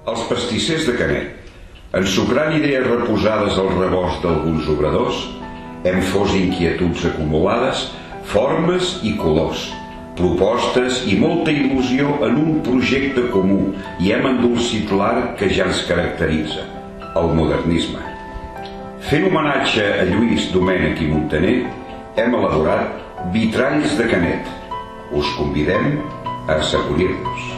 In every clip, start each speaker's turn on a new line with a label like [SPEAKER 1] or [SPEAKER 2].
[SPEAKER 1] Els pastissers de Canet, ensucrant idees reposades al rebost d'alguns obradors, hem fos inquietuds acumulades, formes i colors, propostes i molta il·lusió en un projecte comú, i hem endolcit l'art que ja ens caracteritza, el modernisme. Fent homenatge a Lluís Domènech i Montaner, hem elaborat Vitralls de Canet. Us convidem a assaborir-los.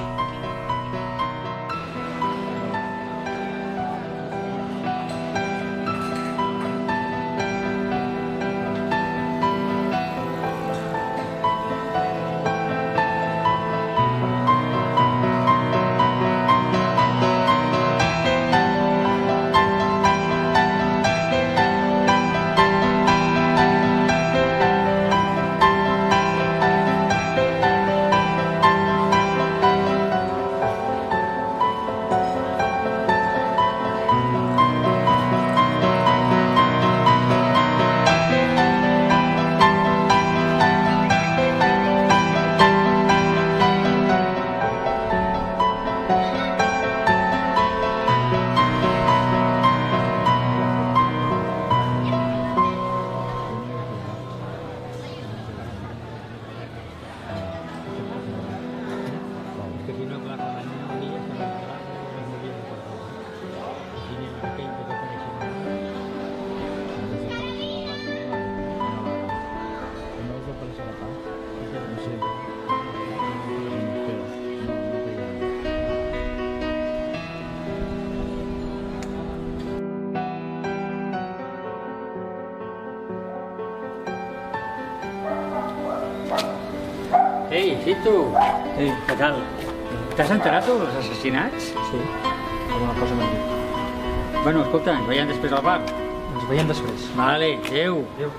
[SPEAKER 2] Ei, Fito! Ei, què tal? T'has enterat dels assassinats?
[SPEAKER 3] Sí, alguna cosa m'han dit.
[SPEAKER 2] Bueno, escolta, ens veiem després al bar.
[SPEAKER 3] Ens veiem després.
[SPEAKER 2] Vale, adéu.
[SPEAKER 3] Adéu.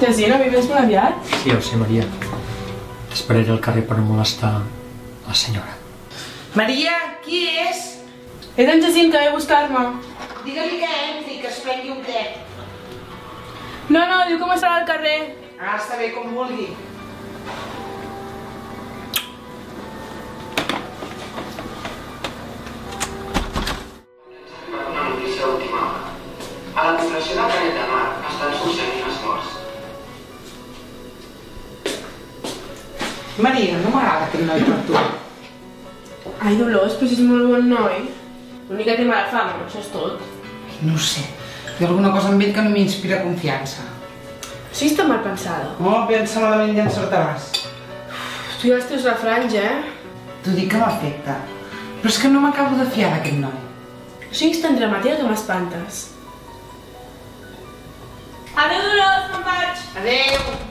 [SPEAKER 4] Jacint, avui vens molt aviat?
[SPEAKER 3] Sí, ja ho sé, Maria. Esperaré al carrer per no molestar la senyora.
[SPEAKER 5] Maria, qui és?
[SPEAKER 4] És en Jacint, que ve a buscar-me.
[SPEAKER 5] Digue-li que entri, que es prengui un te.
[SPEAKER 4] No, diu que m'estarà al carrer.
[SPEAKER 5] Ah, està bé, com vulgui.
[SPEAKER 6] Una notícia d'última hora. A la població del Canet de Mar estan succeint unes morts.
[SPEAKER 5] Maria, no m'agrada aquest noi per tu.
[SPEAKER 4] Ai, Dolors, però si és molt bon noi. L'únic que té mala fama, això és tot.
[SPEAKER 5] No ho sé. Hi ha alguna cosa amb ell que no m'inspira confiança.
[SPEAKER 4] O sigui, està mal pensada.
[SPEAKER 5] Oh, pensa malament i encertaràs.
[SPEAKER 4] Tu ja els teus refranys,
[SPEAKER 5] T'ho dic que m'afecta. Però és que no m'acabo de fiar d'aquest noi.
[SPEAKER 4] O sigui, és tan dramàtica que m'espantes. Adéu, Dolors, me'n vaig.
[SPEAKER 5] Adéu.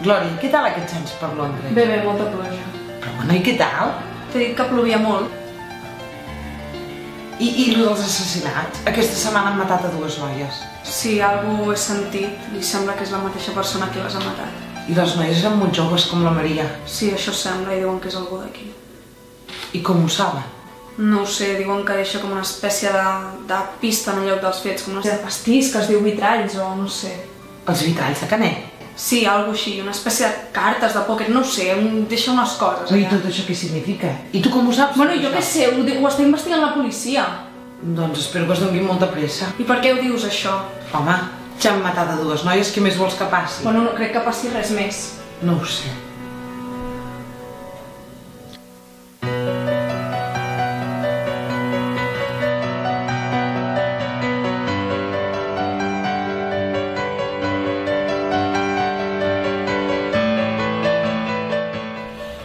[SPEAKER 5] Glòria, què tal aquests anys per Londres?
[SPEAKER 4] Bé, molta pluja.
[SPEAKER 5] Però bueno, i què tal?
[SPEAKER 4] T'he dit que plovia molt.
[SPEAKER 5] I lo dels assassinats? Aquesta setmana han matat a 2 noies.
[SPEAKER 4] Sí, algú he sentit i sembla que és la mateixa persona qui les ha matat.
[SPEAKER 5] I les noies eren molt joves, com la Maria.
[SPEAKER 4] Sí, això sembla i diuen que és algú d'aquí.
[SPEAKER 5] I com ho saben?
[SPEAKER 4] No ho sé, diuen que deixa com una espècie de pista en el lloc dels fets, com una espècie de pastís que es diu vitralls o no sé.
[SPEAKER 5] Els vitralls de Canet?
[SPEAKER 4] Sí, alguna així, una espècie de cartes de pòquet, no ho sé, deixa unes coses.
[SPEAKER 5] I tot això què significa? I tu com ho saps?
[SPEAKER 4] Bueno, jo què sé, ho està investigant la policia.
[SPEAKER 5] Doncs espero que es doni molta pressa.
[SPEAKER 4] I per què ho dius, això?
[SPEAKER 5] Home, ja han matat a 2 noies, què més vols que passi?
[SPEAKER 4] Bueno, no crec que passi res més.
[SPEAKER 5] No ho sé.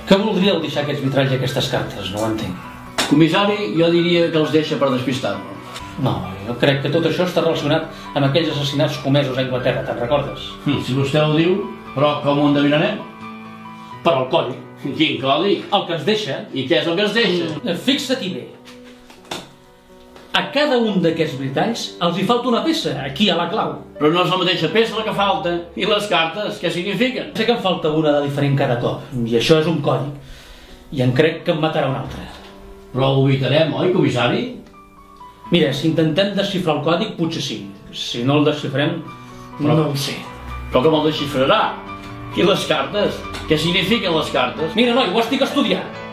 [SPEAKER 7] Què voldríeu deixar aquests vitralls i aquestes cartes? No ho entenc.
[SPEAKER 8] Comissari, jo diria que els deixa per despistar-nos.
[SPEAKER 7] No, jo crec que tot això està relacionat amb aquells assassinats comesos a Anglaterra, te'n recordes?
[SPEAKER 8] Si vostè ho diu, però com ho endevinarem?
[SPEAKER 7] Per al codi.
[SPEAKER 8] Quin codi?
[SPEAKER 7] El que ens deixa.
[SPEAKER 8] I què és el que ens deixa?
[SPEAKER 7] Fixa't-hi bé. A cada un d'aquests vitralls els hi falta una peça, aquí a la clau.
[SPEAKER 8] Però no és la mateixa peça la que falta. I les cartes, què signifiquen?
[SPEAKER 7] Sé que em falta una de diferent cada cop, i això és un codi. I em crec que em matarà un altre.
[SPEAKER 8] Però ho ubicarem, oi, comissari?
[SPEAKER 7] Mira, si intentem desxifrar el còdic, potser sí. Si no el desxifrem, no ho sé.
[SPEAKER 8] Però com el desxifrarà? I les cartes? Què signifiquen les cartes?
[SPEAKER 7] Mira, noi, ho estic estudiant.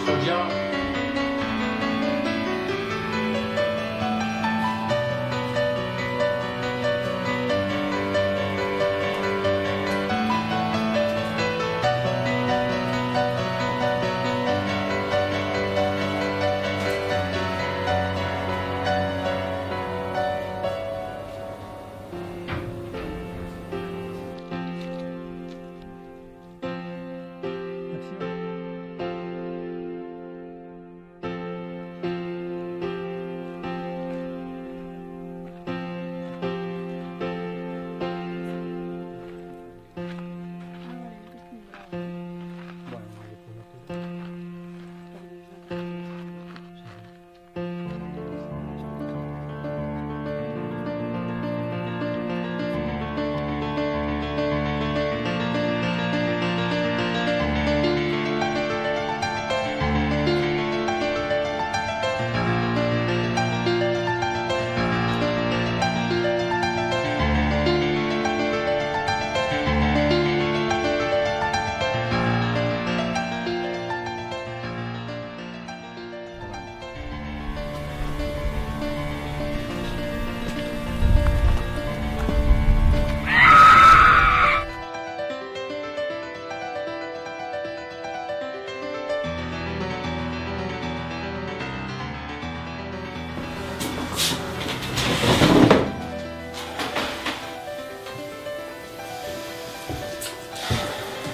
[SPEAKER 7] Soc jo.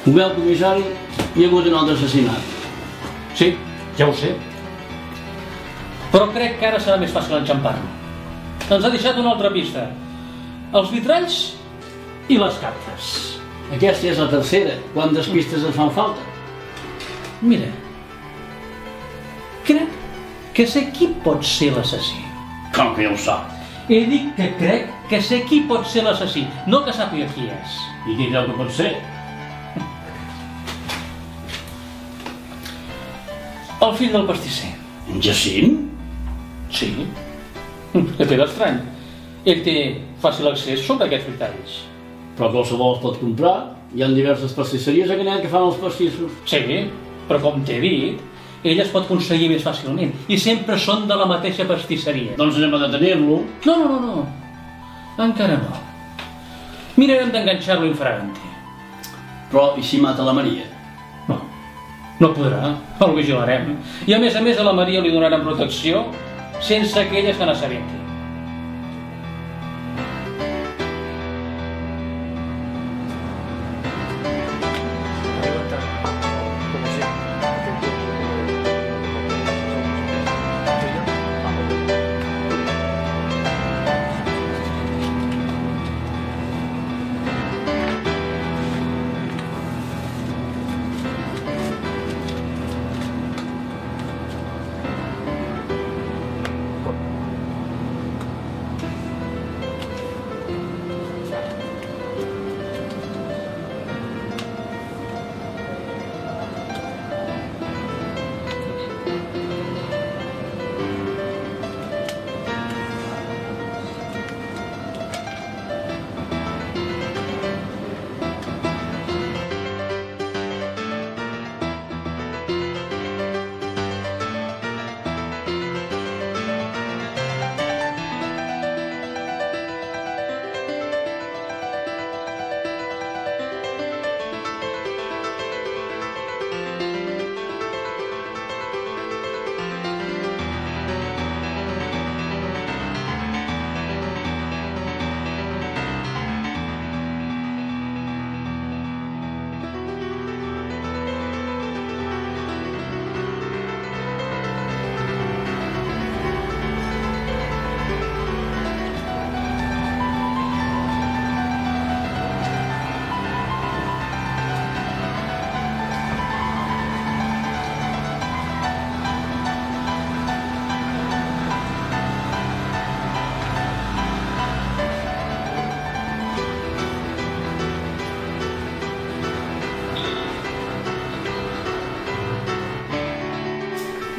[SPEAKER 8] Ho veu, comissari? Hi ha hagut un altre assassinat.
[SPEAKER 7] Sí, ja ho sé. Però crec que ara serà més fàcil enxampar-lo. Ens ha deixat una altra pista. Els vitralls i les cartes.
[SPEAKER 8] Aquesta és la tercera. Quantes pistes ens fan falta?
[SPEAKER 7] Mira, que sé qui pot ser l'assassí.
[SPEAKER 8] Com que ja ho sap?
[SPEAKER 7] He dit que crec que sé qui pot ser l'assassí, no que sàpiga qui és.
[SPEAKER 8] I qui creu que pot ser?
[SPEAKER 7] El fill del pastisser.
[SPEAKER 8] En Jacint?
[SPEAKER 7] Sí. Que té d'estrany. Ell té fàcil accés sobre aquests vitalls.
[SPEAKER 8] Però qualsevol els pot comprar. Hi ha diverses pastisseries a Canet que fan els pastissos.
[SPEAKER 7] Sí, però com t'he dit, ell es pot aconseguir més fàcilment. I sempre són de la mateixa pastisseria.
[SPEAKER 8] Doncs anem a detenir-lo.
[SPEAKER 7] No. Encara no. Mirarem d'enganxar-lo infragante.
[SPEAKER 8] Però i si mata la Maria?
[SPEAKER 7] No podrà. El vigilarem. I a més a la Maria li donaran protecció sense que ella se n'assabenti.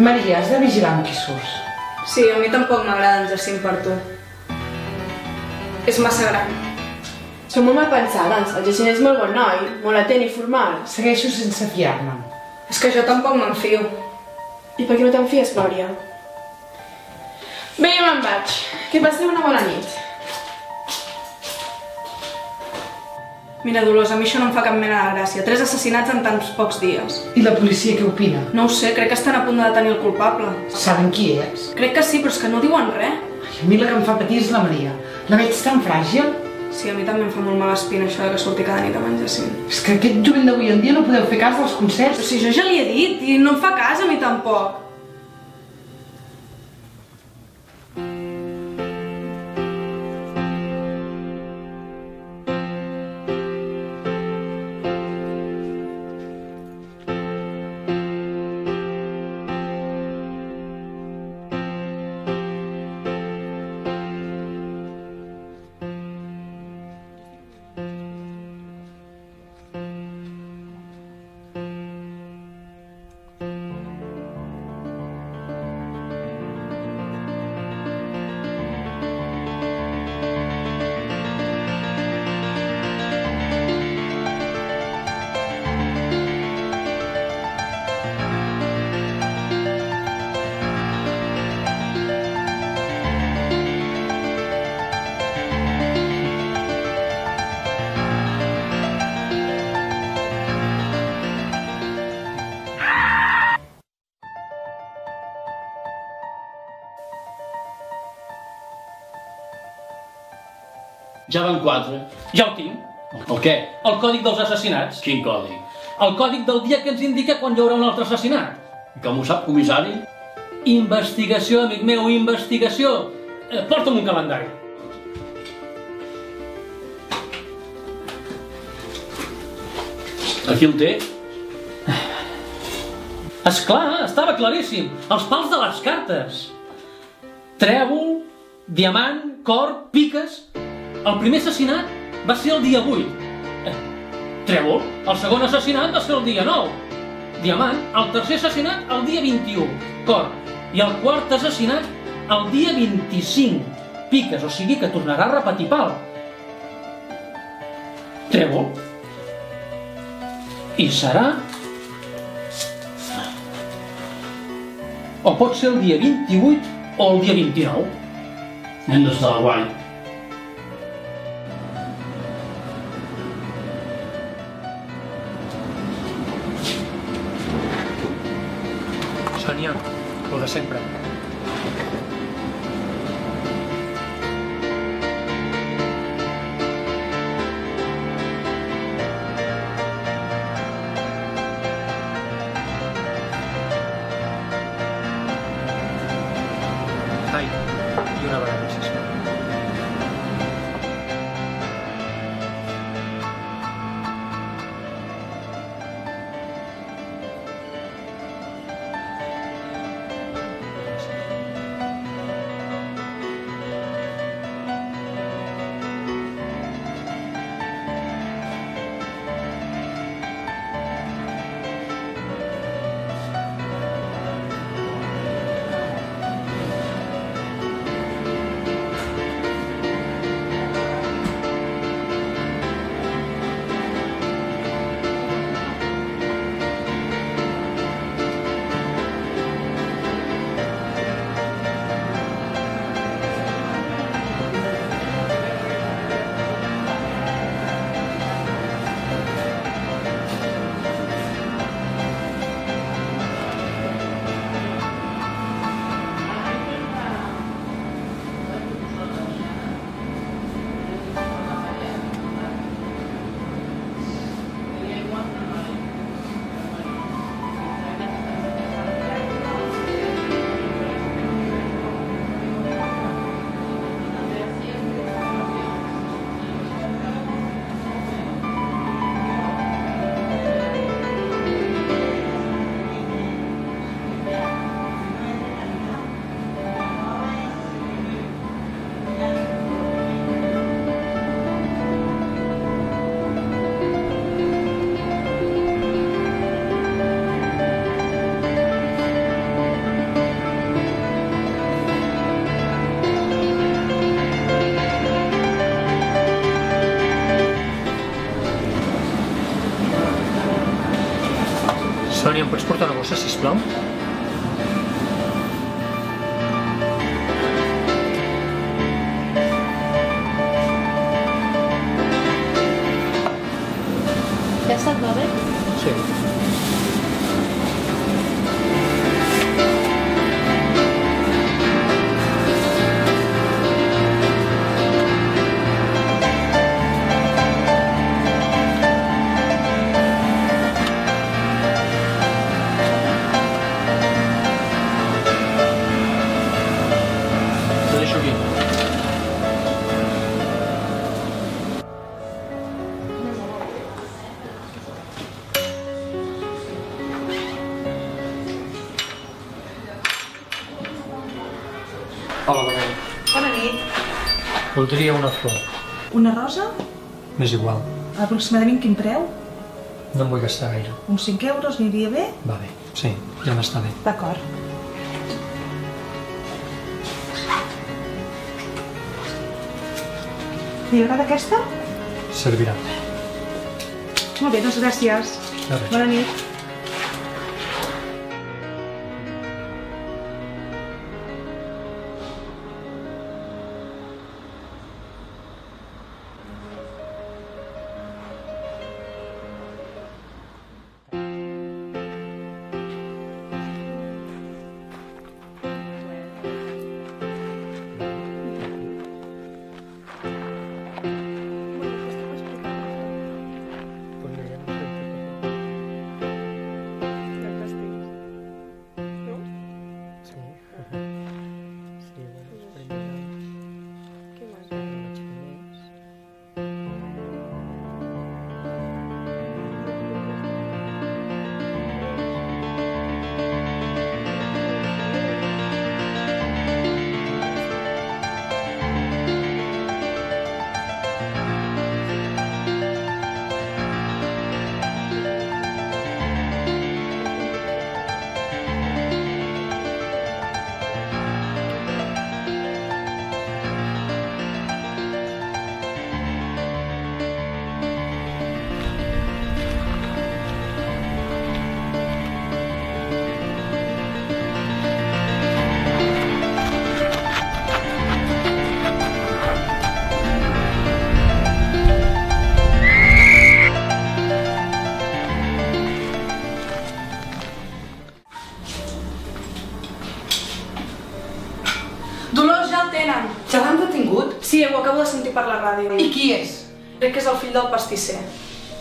[SPEAKER 5] Maria, has de vigilar amb qui surts.
[SPEAKER 4] Sí, a mi tampoc m'agrada en Jacint per tu. És massa gran.
[SPEAKER 9] Som molt mal pensades. El Jacint és molt bon noi, molt atent i formal.
[SPEAKER 5] Segueixo sense fiar-me'n.
[SPEAKER 4] És que jo tampoc me'n fio.
[SPEAKER 9] I per què no te'n fies, Glòria? Bé, ja me'n vaig. Que passi una bona nit.
[SPEAKER 4] Mira, Dolors, a mi això no em fa cap mena de gràcia. 3 assassinats en tants pocs dies.
[SPEAKER 5] I la policia què opina?
[SPEAKER 4] No ho sé, crec que estan a punt de detenir el culpable.
[SPEAKER 5] Saben qui és?
[SPEAKER 4] Crec que sí, però és que no diuen res.
[SPEAKER 5] Ai, a mi la que em fa patir és la Maria. La veig tan fràgil.
[SPEAKER 4] Sí, a mi també em fa molt mala espina això de que surti cada nit amb en Jacint.
[SPEAKER 5] És que aquest jovent d'avui en dia no podeu fer cas dels concerts.
[SPEAKER 4] Però si jo ja li he dit i no em fa cas a mi tampoc.
[SPEAKER 8] Ja van 4.
[SPEAKER 7] Ja ho tinc.
[SPEAKER 8] El què?
[SPEAKER 7] El còdic dels assassinats.
[SPEAKER 8] Quin còdig?
[SPEAKER 7] El còdic del dia que ens indica quan hi haurà un altre assassinat.
[SPEAKER 8] Com ho sap, comissari?
[SPEAKER 7] Investigació, amic meu, investigació. Porta'm un calendari.
[SPEAKER 8] Aquí el té?
[SPEAKER 7] Esclar, estava claríssim. Els pals de les cartes. Trèvol, diamant, cor, piques... El primer assassinat va ser el dia 8. Trèvol, el segon assassinat va ser el dia 9. Diamant, el tercer assassinat el dia 21. Cor. I el quart assassinat el dia 25. Piques, o sigui que tornarà a repetir pal. Trèvol. I serà... O pot ser el dia 28 o el dia 29.
[SPEAKER 8] Hem d'estar al guany.
[SPEAKER 3] Sònia, el de sempre. Ai, i una vegada, sisplau. Sònia, em pots portar una bossa, sisplau?
[SPEAKER 9] Ja està, va bé?
[SPEAKER 3] Sí. Hola, bona nit.
[SPEAKER 4] Bona nit.
[SPEAKER 3] Voldria una flor.
[SPEAKER 4] Una rosa?
[SPEAKER 3] M'és igual.
[SPEAKER 4] Aproximadament quin preu?
[SPEAKER 3] No em vull gastar gaire.
[SPEAKER 4] Uns 5 euros aniria bé?
[SPEAKER 3] Va bé. Sí, ja m'està bé.
[SPEAKER 4] D'acord. Li agrada aquesta?
[SPEAKER 3] Servirà.
[SPEAKER 4] Molt bé, doncs gràcies.
[SPEAKER 3] De res.
[SPEAKER 4] Bona nit. detenen.
[SPEAKER 5] Ja l'han detingut?
[SPEAKER 4] Sí, ho acabo de sentir per la ràdio.
[SPEAKER 5] I qui és?
[SPEAKER 4] Crec que és el fill del pastisser.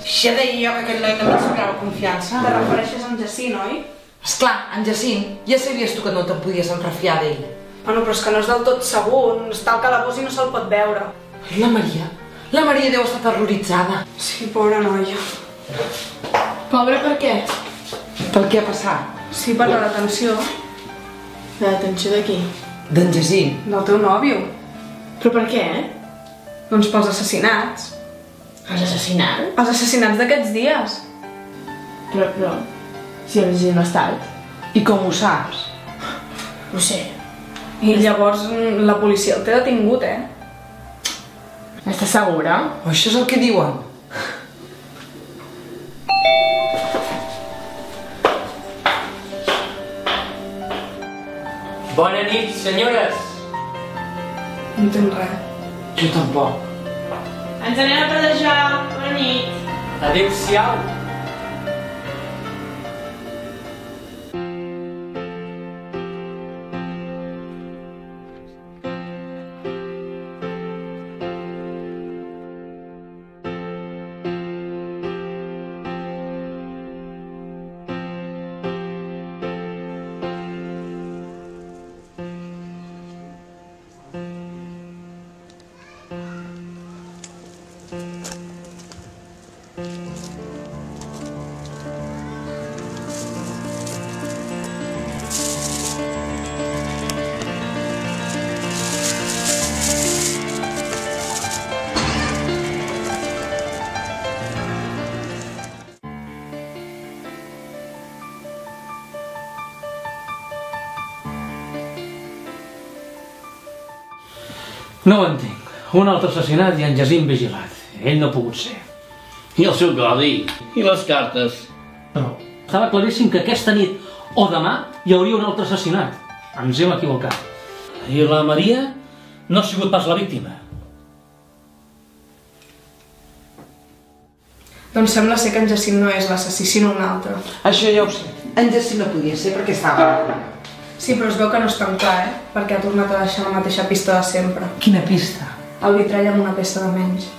[SPEAKER 5] Ja deia jo que aquest noi no m'inspirava confiança.
[SPEAKER 4] Te refereixes a en Jacint, oi?
[SPEAKER 5] Esclar, en Jacint, ja sabies tu que no te'n podies enrefiar d'ell.
[SPEAKER 4] Bueno, però és que no és del tot segur. Està al calabós i no se'l pot veure.
[SPEAKER 5] La Maria deu estar terroritzada.
[SPEAKER 4] Sí, pobra noia.
[SPEAKER 9] Pobre per què?
[SPEAKER 5] Pel que ha passat?
[SPEAKER 4] Sí, per la detenció
[SPEAKER 9] La detenció de qui?
[SPEAKER 5] D'en Jacint.
[SPEAKER 4] del teu nòvio.
[SPEAKER 9] Però per què,
[SPEAKER 4] Doncs pels assassinats.
[SPEAKER 9] Els assassinat?
[SPEAKER 4] Els assassinats d'aquests dies.
[SPEAKER 9] Però... Si el Jacint no ha estat.
[SPEAKER 5] I com ho saps?
[SPEAKER 9] Ho sé.
[SPEAKER 4] I llavors la policia el té detingut,
[SPEAKER 9] Estàs segura?
[SPEAKER 5] O això és el que diuen?
[SPEAKER 2] Bona nit, senyores.
[SPEAKER 4] No entenc res.
[SPEAKER 5] Jo tampoc.
[SPEAKER 9] Ens anem a pledejar. Bona nit.
[SPEAKER 2] Adéu-siau.
[SPEAKER 7] No ho entenc. Un altre assassinat i en Jacint vigilat. Ell no ha pogut ser.
[SPEAKER 8] I el seu codi? I les cartes?
[SPEAKER 7] Però estava claríssim que aquesta nit o demà hi hauria un altre assassinat. Ens hem equivocat. I la Maria no ha sigut pas la víctima.
[SPEAKER 4] Doncs sembla ser que en Jacint no és l'assassí, sinó un altre.
[SPEAKER 5] Això ja ho sé. En Jacint no podia ser perquè estava...
[SPEAKER 4] Sí, però es veu que no és tan clar, Perquè ha tornat a deixar la mateixa pista de sempre.
[SPEAKER 5] Quina pista?
[SPEAKER 4] El vitrall amb una peça de menys.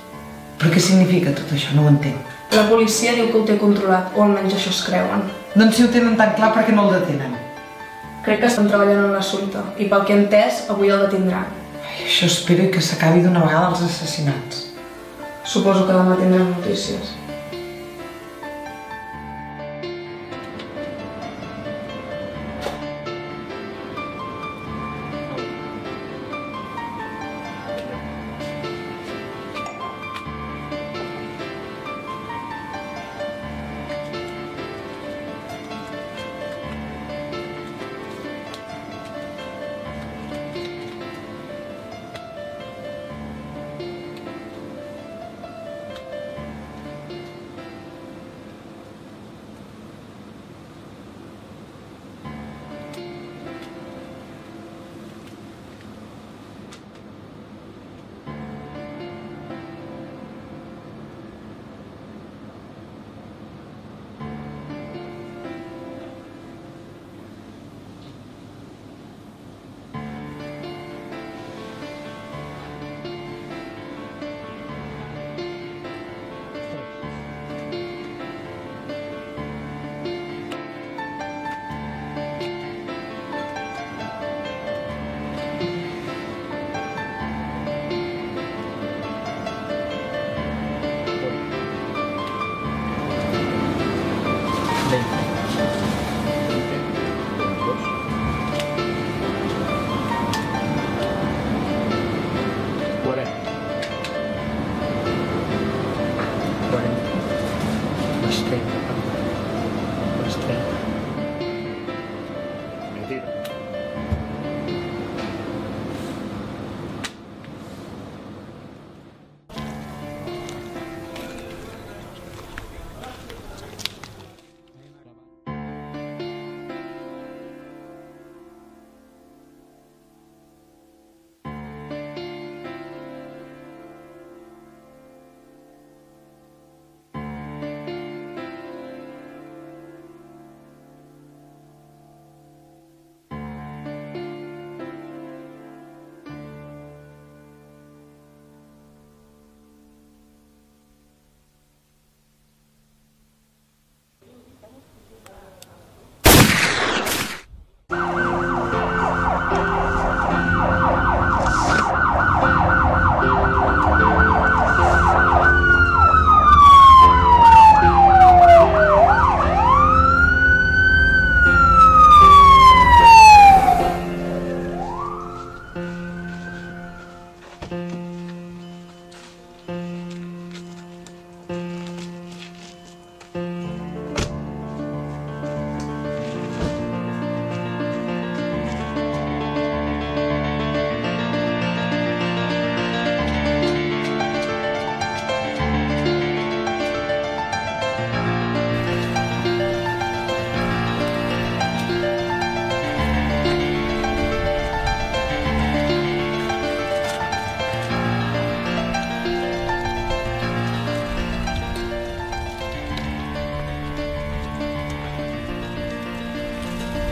[SPEAKER 5] Però què significa tot això? No ho entenc.
[SPEAKER 4] La policia diu que ho té controlat, o almenys això es creuen.
[SPEAKER 5] Doncs si ho tenen tan clar, per què no el detenen?
[SPEAKER 4] Crec que estan treballant en l'assumpte, i pel que he entès, avui el detindran.
[SPEAKER 5] Ai, això espero que s'acabi d'una vegada els assassinats.
[SPEAKER 4] Suposo que demà tindrem notícies.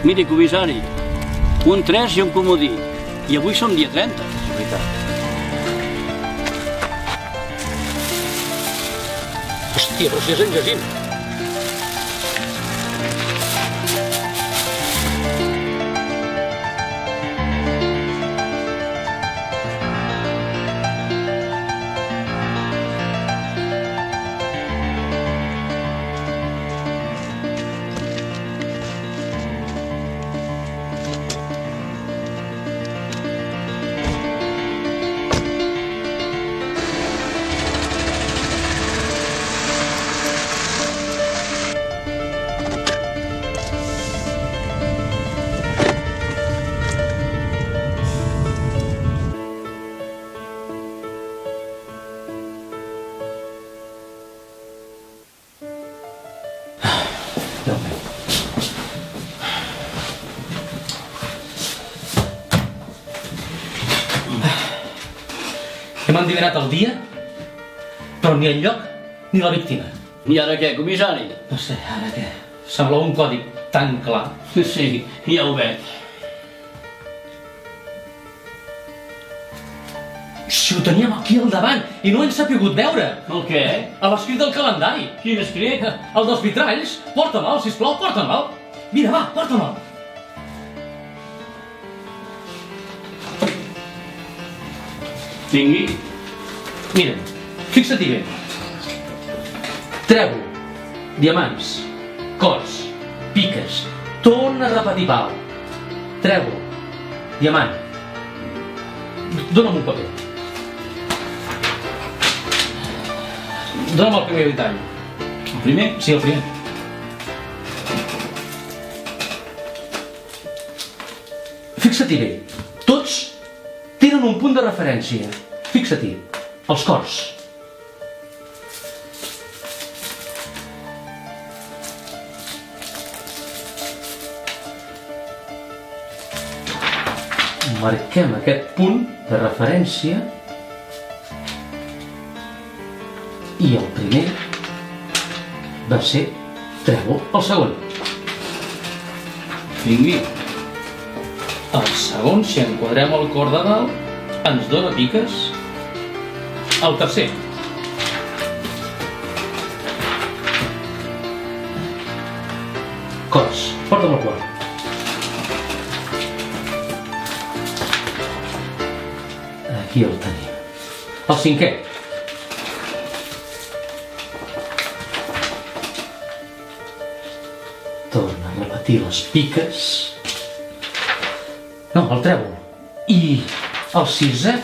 [SPEAKER 8] Miri, comissari, un 3 i un comodí. I avui som dia 30. És veritat.
[SPEAKER 7] Hòstia, però si és en Jacint. Hem endivinat el dia, però ni el lloc ni la víctima.
[SPEAKER 8] I ara què, comissari?
[SPEAKER 7] No sé, ara què? Sembla un codi tan clar.
[SPEAKER 8] Sí, ja ho veig.
[SPEAKER 7] Si ho teníem aquí al davant i no hem sapigut veure.
[SPEAKER 8] El què?
[SPEAKER 7] A l'escrit del calendari.
[SPEAKER 8] Quin escrit?
[SPEAKER 7] El dels vitralls. Porta-me'l, sisplau, porta-me'l. Mira, va, porta-me'l.
[SPEAKER 8] Tingui.
[SPEAKER 7] Mira, fixa-t'hi bé. Trèvol, diamants, cors, piques. Torna a repetir, Pau. Trèvol, diamant. Dóna'm un paper. Dóna'm el primer detall.
[SPEAKER 8] El primer?
[SPEAKER 7] Sí, el primer. Fixa-t'hi bé. Tots tenen un punt de referència. Fixa-t'hi. Els cors. Marquem aquest punt de referència i el primer va ser trèvol, el segon.
[SPEAKER 8] Tingui.
[SPEAKER 7] El segon, si enquadrem el cor de dalt, ens dona piques. El tercer. Cors, porta'm el quart. Aquí el tenim. El cinquè. Torna a repetir les piques. No, el trèvol. I el sisè.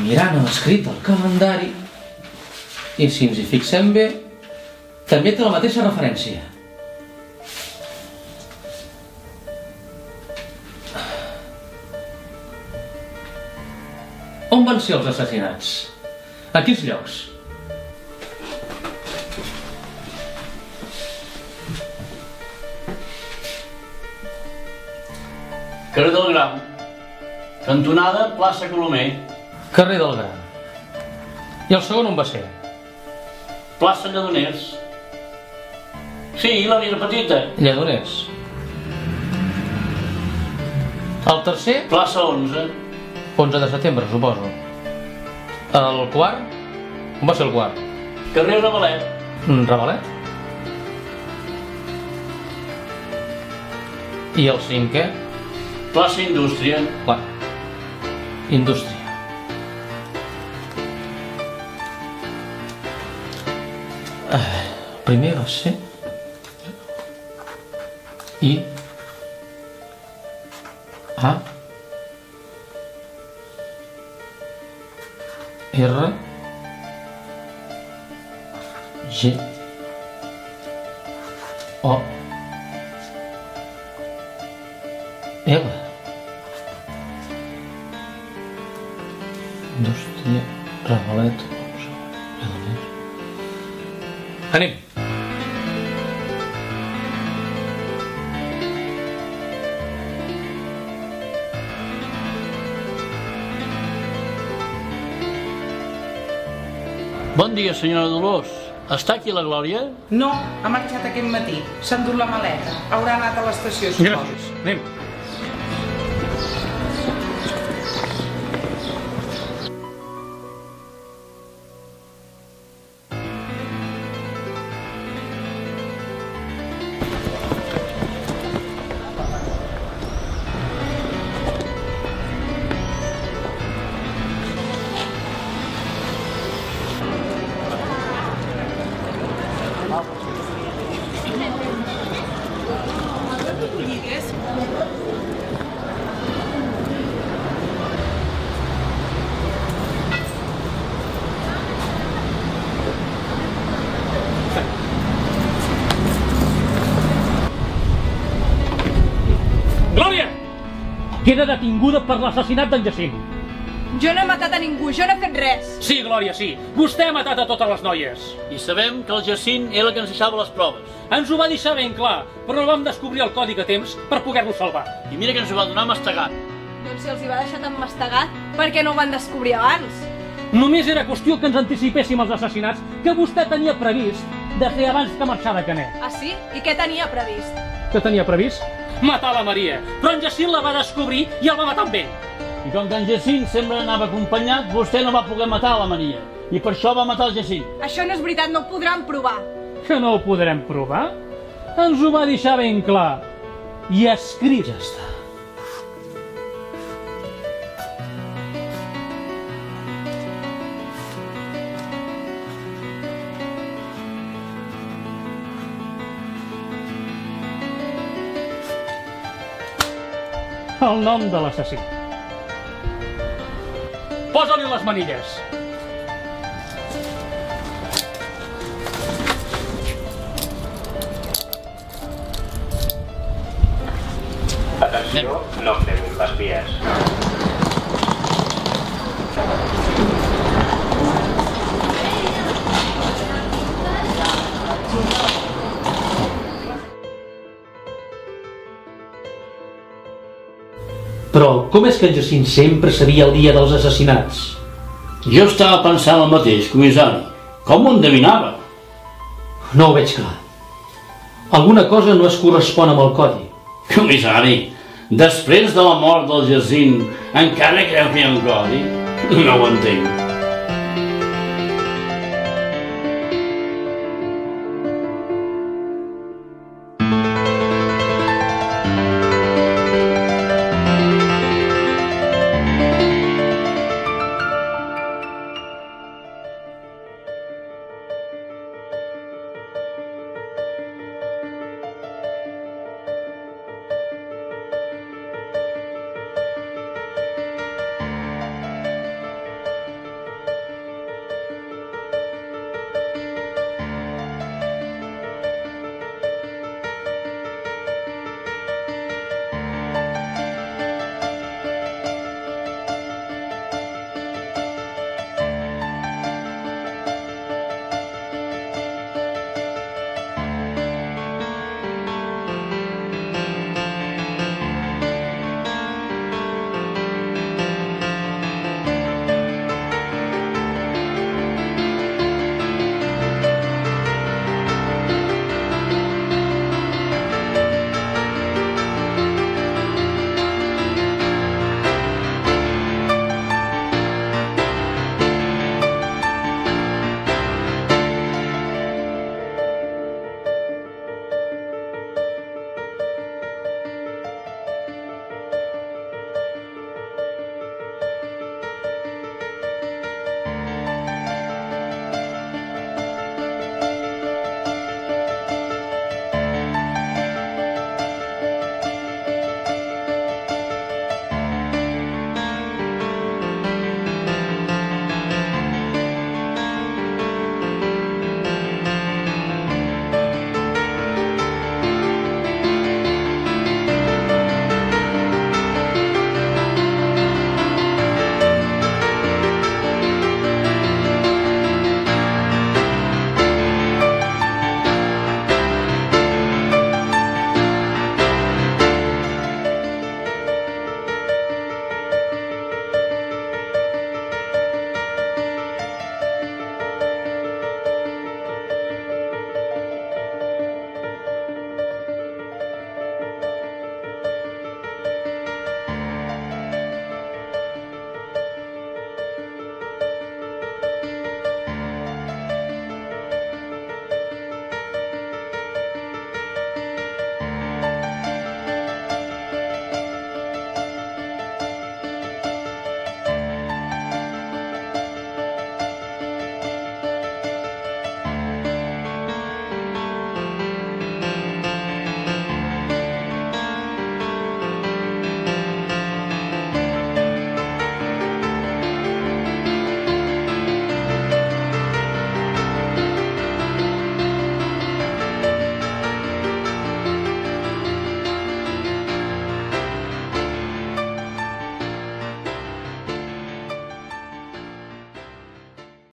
[SPEAKER 7] Mirant l'escrit del calendari, i si ens hi fixem bé, també té la mateixa referència. On van ser els assassinats? A quins llocs?
[SPEAKER 8] Carrer del Gram. Cantonada plaça Colomer.
[SPEAKER 7] Carrer del Gram. I el segon on va ser?
[SPEAKER 8] Plaça Lledoners. Sí, la Vila Petita.
[SPEAKER 7] Lledoners. El tercer?
[SPEAKER 8] Plaça 11.
[SPEAKER 7] 11 de setembre, suposo. El quart? On va ser el quart?
[SPEAKER 8] Carrer Ravalet.
[SPEAKER 7] Ravalet? I el cinquè?
[SPEAKER 8] Plaça Indústria.
[SPEAKER 7] Clar. Indústria. El primer va ser I A R G O L. Indústria, Ravalet, Lledoners. Anem.
[SPEAKER 8] Bon dia, senyora Dolors. Està aquí la Glòria?
[SPEAKER 5] No, ha marxat aquest matí. S'ha endut la maleta. Haurà anat a l'estació, suposo.
[SPEAKER 7] Gràcies. Anem. Glòria! Queda detinguda per l'assassinat d'en Jacint.
[SPEAKER 9] Jo no he matat a ningú, jo no he fet res.
[SPEAKER 7] Sí, Glòria, sí. Vostè ha matat a totes les noies.
[SPEAKER 8] I sabem que el Jacint era el que ens deixava les proves.
[SPEAKER 7] Ens ho va deixar ben clar, però no vam descobrir el codi a temps per poder-lo salvar.
[SPEAKER 8] I mira que ens ho va donar mastegat.
[SPEAKER 9] Doncs si els hi va deixar tan mastegat, per què no ho van descobrir abans?
[SPEAKER 7] Només era qüestió que ens anticipéssim als assassinats que vostè tenia previst de fer abans que marxar de Canet.
[SPEAKER 9] Ah, sí? I què tenia previst?
[SPEAKER 7] Què tenia previst? Matar la Maria. Però en Jacint la va descobrir i el va matar amb ell.
[SPEAKER 8] I com que en Jacint sempre anava acompanyat, vostè no va poder matar la Maria. I per això va matar el Jacint.
[SPEAKER 9] Això no és veritat, no ho podran provar.
[SPEAKER 7] Que no ho podrem provar? Ens ho va deixar ben clar. I escrit. Ja està. El nom de l'assassí. Posa-li les manilles.
[SPEAKER 10] Atenció, no fem espies.
[SPEAKER 7] Però com és que en Jacint sempre sabia el dia dels assassinats?
[SPEAKER 8] Jo estava pensant el mateix, comissari. Com ho endevinava?
[SPEAKER 7] No ho veig clar. Alguna cosa no es correspon amb el codi.
[SPEAKER 8] Comissari, després de la mort del Jacint, encara creu que hi ha un codi? No ho entenc.